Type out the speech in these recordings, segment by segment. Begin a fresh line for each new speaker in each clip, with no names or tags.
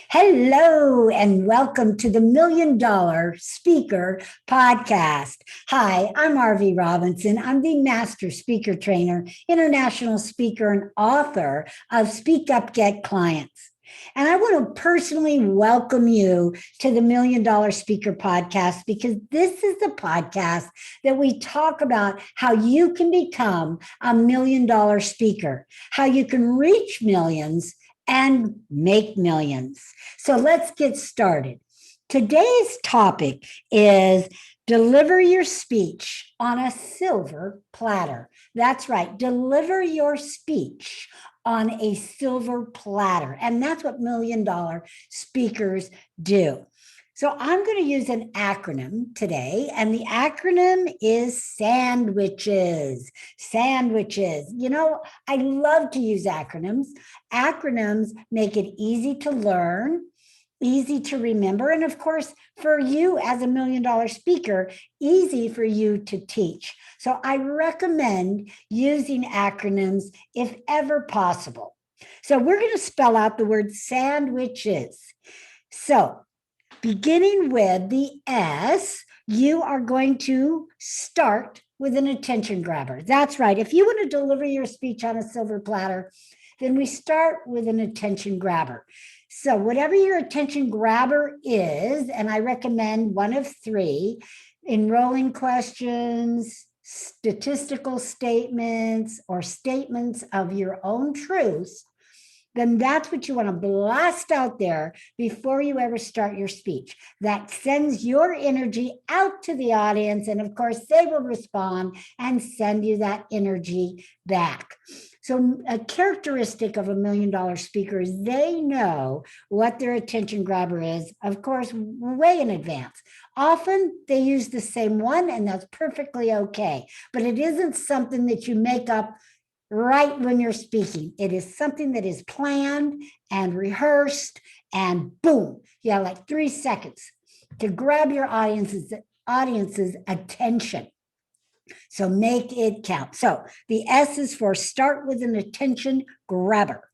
Hello, and welcome to the Million Dollar Speaker Podcast. Hi, I'm Arvee Robinson. I'm the Master Speaker Trainer, International Speaker, and author of Speak Up, Get Clients. And I want to personally welcome you to the Million Dollar Speaker Podcast because this is the podcast that we talk about how you can become a $1,000,000 speaker, how you can reach millions and make millions. So let's get started. Today's topic is deliver your speech on a silver platter. That's right, deliver your speech on a silver platter. And that's what $1,000,000 speakers do. So I'm going to use an acronym today, and the acronym is sandwiches. Sandwiches. You know, I love to use acronyms. Acronyms make it easy to learn, easy to remember, and of course, for you as a $1,000,000 speaker, easy for you to teach. So I recommend using acronyms if ever possible. So we're going to spell out the word sandwiches. So beginning with the S, you are going to start with an attention grabber. That's right. If you want to deliver your speech on a silver platter, then we start with an attention grabber. So whatever your attention grabber is, and I recommend one of three: enrolling questions, statistical statements, or statements of your own truths, then that's what you want to blast out there before you ever start your speech. That sends your energy out to the audience, and of course, they will respond and send you that energy back. So a characteristic of a $1,000,000 speaker is they know what their attention grabber is, of course, way in advance. Often they use the same one, and that's perfectly okay. But it isn't something that you make up right when you're speaking. It is something that is planned and rehearsed, and boom, you have like 3 seconds to grab your audience's attention. So make it count. So the S is for start with an attention grabber.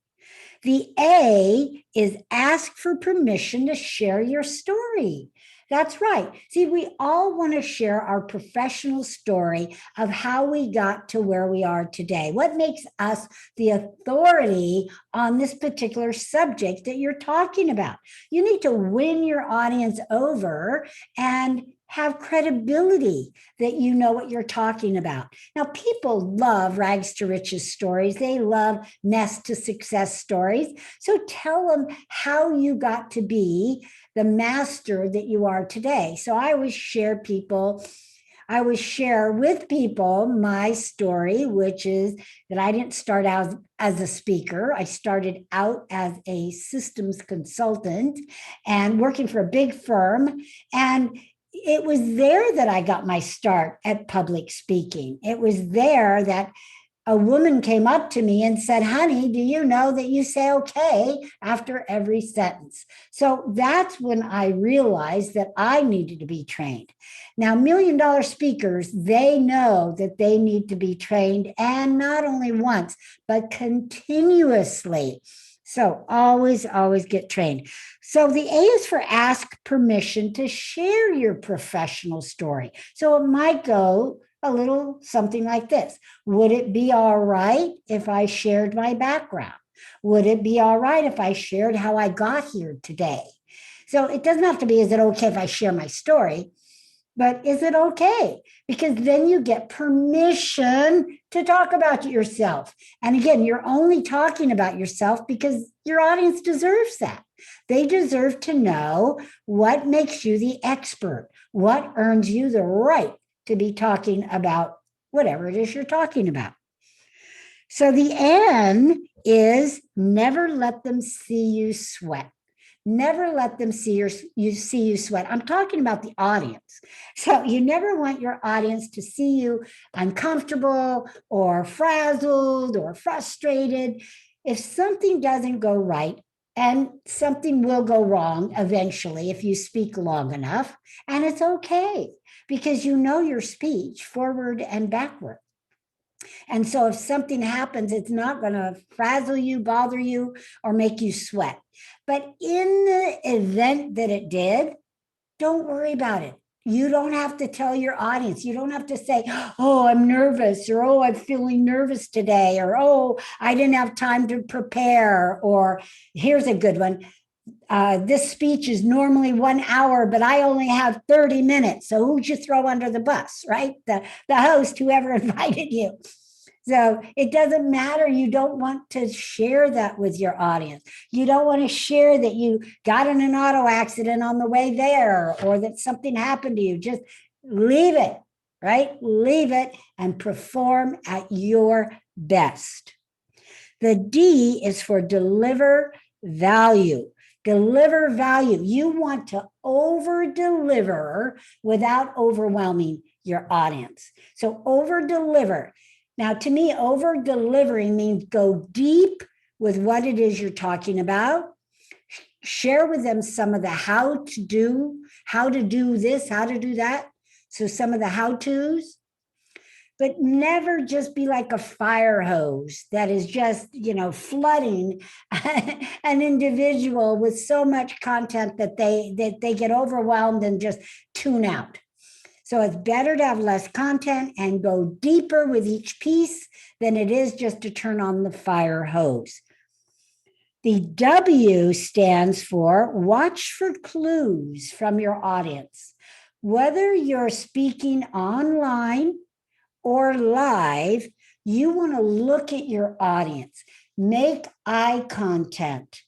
The A is ask for permission to share your story. That's right. See, we all want to share our professional story of how we got to where we are today. What makes us the authority on this particular subject that you're talking about? You need to win your audience over and have credibility that you know what you're talking about. Now, people love rags to riches stories. They love mess to success stories. So tell them how you got to be the master that you are today. So I always share with people my story, which is that I didn't start out as a speaker. I started out as a systems consultant and working for a big firm. And it was there that I got my start at public speaking. It was there that a woman came up to me and said, "Honey, do you know that you say okay after every sentence?" So that's when I realized that I needed to be trained. Now, $1,000,000 speakers, they know that they need to be trained, and not only once, but continuously. So always get trained. So the A is for ask permission to share your professional story. So it might go a little something like this. Would it be all right if I shared my background? Would it be all right if I shared how I got here today? So it doesn't have to be, is it okay if I share my story? But is it okay? Because then you get permission to talk about yourself. And again, you're only talking about yourself because your audience deserves that. They deserve to know what makes you the expert, what earns you the right to be talking about whatever it is you're talking about. So the N is never let them see you sweat. Never let them see you sweat. I'm talking about the audience. So you never want your audience to see you uncomfortable or frazzled or frustrated. If something doesn't go right, and something will go wrong eventually if you speak long enough, and it's okay because you know your speech forward and backward. And so if something happens, it's not going to frazzle you, bother you, or make you sweat. But in the event that it did, don't worry about it. You don't have to tell your audience. You don't have to say, oh, I'm nervous, or oh, I'm feeling nervous today, or oh, I didn't have time to prepare, or here's a good one. This speech is normally 1 hour, but I only have 30 minutes. So who'd you throw under the bus, right? The host, whoever invited you. So it doesn't matter. You don't want to share that with your audience. You don't want to share that you got in an auto accident on the way there or that something happened to you. Just leave it, right? Leave it and perform at your best. The D is for deliver value. Deliver value. You want to over deliver without overwhelming your audience. So over deliver. Now, to me, over delivering means go deep with what it is you're talking about. Share with them some of the how to do this, how to do that. So some of the how-tos. But never just be like a fire hose that is just, flooding an individual with so much content that they get overwhelmed and just tune out. So it's better to have less content and go deeper with each piece than it is just to turn on the fire hose. The W stands for watch for clues from your audience. Whether you're speaking online or live, you want to look at your audience. Make eye contact.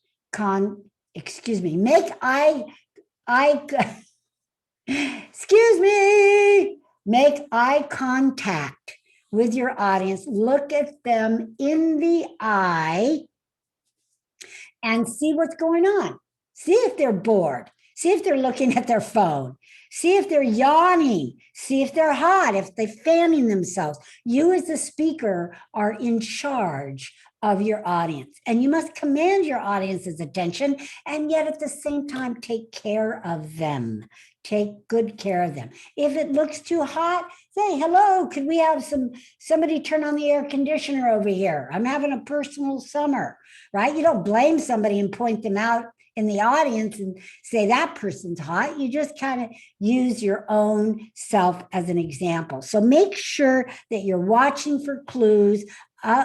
Make eye contact with your audience. Look at them in the eye and see what's going on. See if they're bored. See if they're looking at their phone. See if they're yawning. See if they're hot, if they're fanning themselves. You as the speaker are in charge of your audience, and you must command your audience's attention, and yet at the same time, take care of them. Take good care of them. If it looks too hot, say, hello, could we have somebody turn on the air conditioner over here? I'm having a personal summer, right? You don't blame somebody and point them out in the audience and say that person's hot. You just kind of use your own self as an example. So make sure that you're watching for clues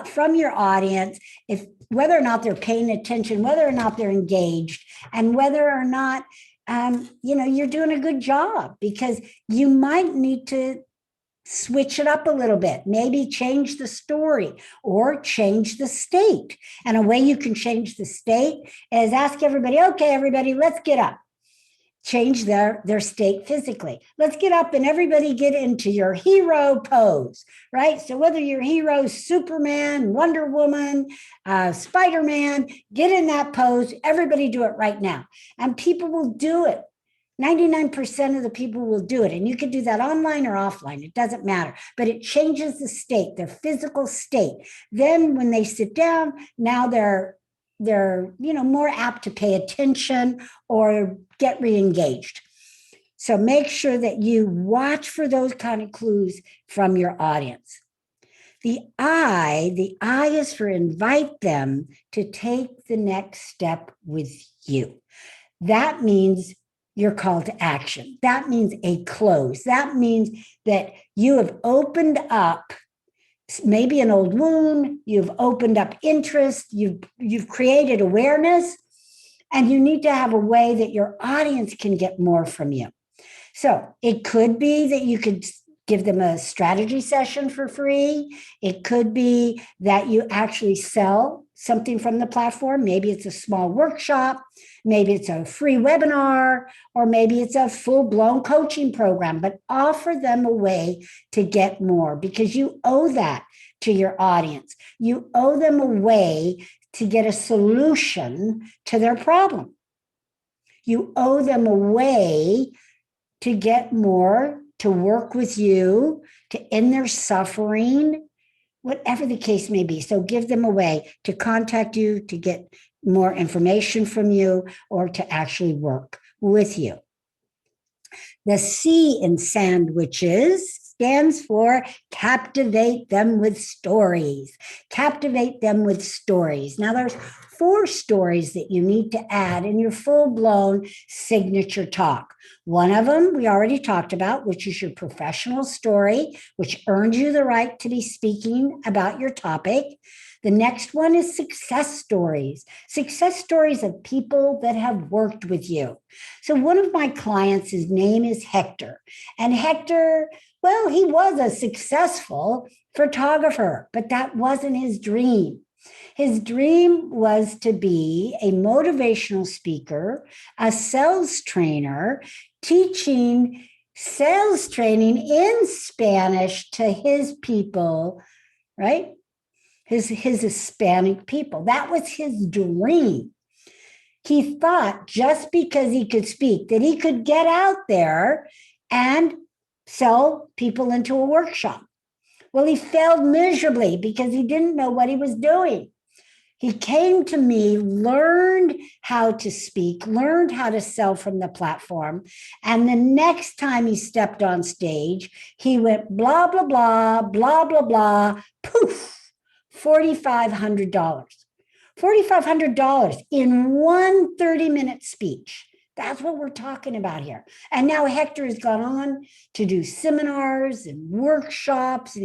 from your audience, if whether or not they're paying attention, whether or not they're engaged, and whether or not you're doing a good job, because you might need to switch it up a little bit, maybe change the story or change the state. And a way you can change the state is ask everybody, okay, everybody, let's get up. Change their state physically. Let's get up and everybody get into your hero pose, right? So whether your hero is Superman, Wonder Woman, Spider-Man, get in that pose. Everybody do it right now. And people will do it. 99% of the people will do it. And you can do that online or offline. It doesn't matter. But it changes the state, their physical state. Then when they sit down, now they're more apt to pay attention or get re-engaged. So make sure that you watch for those kind of clues from your audience. The I is for invite them to take the next step with you. That means your call to action. That means a close. That means that you have opened up maybe an old wound, you've opened up interest, you've created awareness, and you need to have a way that your audience can get more from you. So it could be that you could give them a strategy session for free. It could be that you actually sell something from the platform. Maybe it's a small workshop, maybe it's a free webinar, or maybe it's a full-blown coaching program, but offer them a way to get more, because you owe that to your audience. You owe them a way to get a solution to their problem. You owe them a way to get more, to work with you, to end their suffering, whatever the case may be. So give them a way to contact you, to get more information from you, or to actually work with you. The C in sandwiches stands for captivate them with stories. Captivate them with stories. Now, there's 4 stories that you need to add in your full-blown signature talk. One of them we already talked about, which is your professional story, which earns you the right to be speaking about your topic. The next one is success stories of people that have worked with you. So one of my clients, his name is Hector. And Hector, well, he was a successful photographer, but that wasn't his dream. His dream was to be a motivational speaker, a sales trainer, teaching sales training in Spanish to his people, right? His Hispanic people. That was his dream. He thought just because he could speak that he could get out there and sell people into a workshop. Well, he failed miserably because he didn't know what he was doing. He came to me, learned how to speak, learned how to sell from the platform. And the next time he stepped on stage, he went blah, blah, blah, blah, blah, blah, poof. $4,500. $4,500 in one 30-minute speech. That's what we're talking about here. And now Hector has gone on to do seminars and workshops, and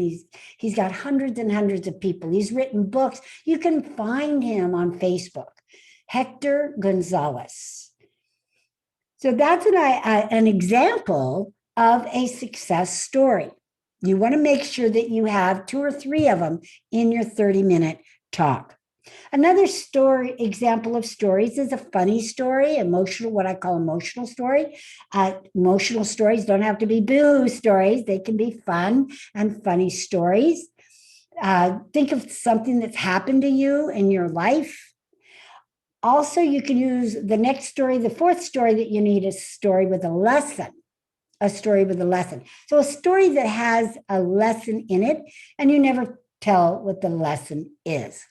he's got hundreds and hundreds of people. He's written books. You can find him on Facebook, Hector Gonzalez. So that's an example of a success story. You want to make sure that you have 2 or 3 of them in your 30-minute talk. Another example of stories is a funny story, what I call emotional story. Emotional stories don't have to be boo stories. They can be fun and funny stories. Think of something that's happened to you in your life. Also, you can use the next story. The 4th story that you need is a story with a lesson. A story with a lesson. So a story that has a lesson in it, and you never tell what the lesson is.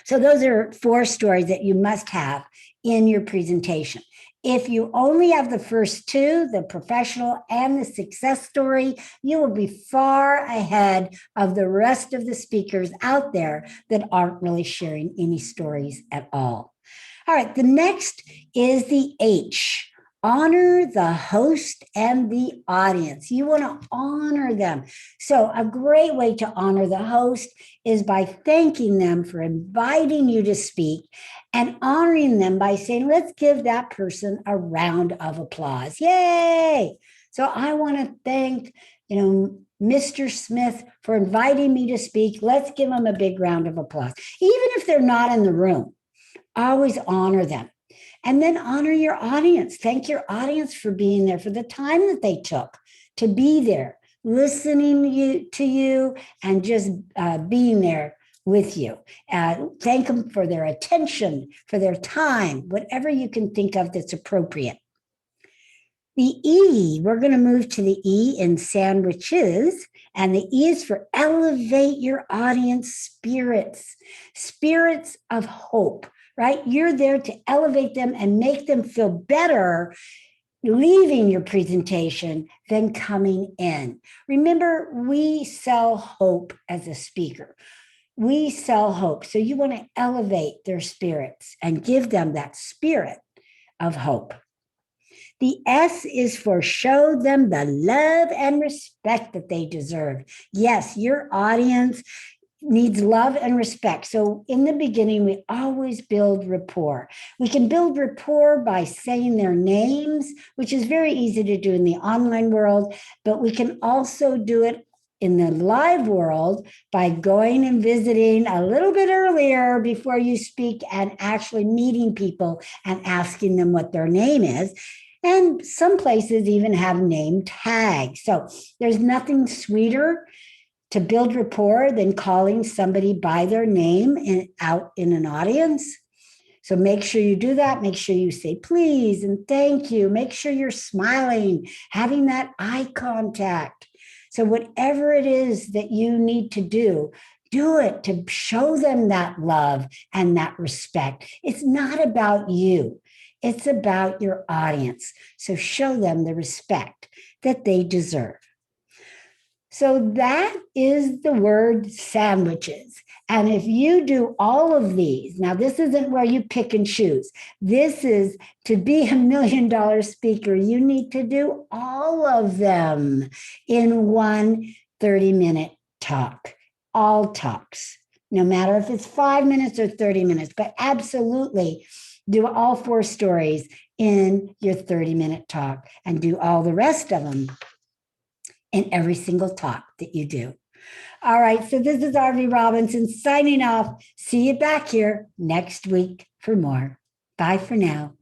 So those are 4 stories that you must have in your presentation. If you only have the first 2, the professional and the success story, you will be far ahead of the rest of the speakers out there that aren't really sharing any stories at all. All right, the next is the H. Honor the host and the audience. You want to honor them. So a great way to honor the host is by thanking them for inviting you to speak and honoring them by saying, let's give that person a round of applause. Yay! So I want to thank, Mr. Smith for inviting me to speak. Let's give him a big round of applause. Even if they're not in the room, always honor them. And then honor your audience. Thank your audience for being there, for the time that they took to be there, listening to you, and just being there with you. Thank them for their attention, for their time, whatever you can think of that's appropriate. The E, we're going to move to the E in sandwiches, and the E is for elevate your audience spirits, spirits of hope. Right? You're there to elevate them and make them feel better leaving your presentation than coming in. Remember, we sell hope as a speaker. We sell hope. So you want to elevate their spirits and give them that spirit of hope. The S is for show them the love and respect that they deserve. Yes, your audience needs love and respect. So in the beginning, we always build rapport. We can build rapport by saying their names, which is very easy to do in the online world, but we can also do it in the live world by going and visiting a little bit earlier before you speak and actually meeting people and asking them what their name is. And some places even have name tags. So there's nothing sweeter to build rapport than calling somebody by their name out in an audience. So make sure you do that. Make sure you say please and thank you. Make sure you're smiling, having that eye contact. So whatever it is that you need to do it to show them that love and that respect. It's not about you. It's about your audience. So show them the respect that they deserve. So that is the word sandwiches. And if you do all of these, now this isn't where you pick and choose. This is to be $1 million speaker, you need to do all of them in one 30-minute talk, all talks, no matter if it's 5 minutes or 30 minutes, but absolutely do all 4 stories in your 30-minute talk and do all the rest of them in every single talk that you do. All right, so this is Arvee Robinson signing off. See you back here next week for more. Bye for now.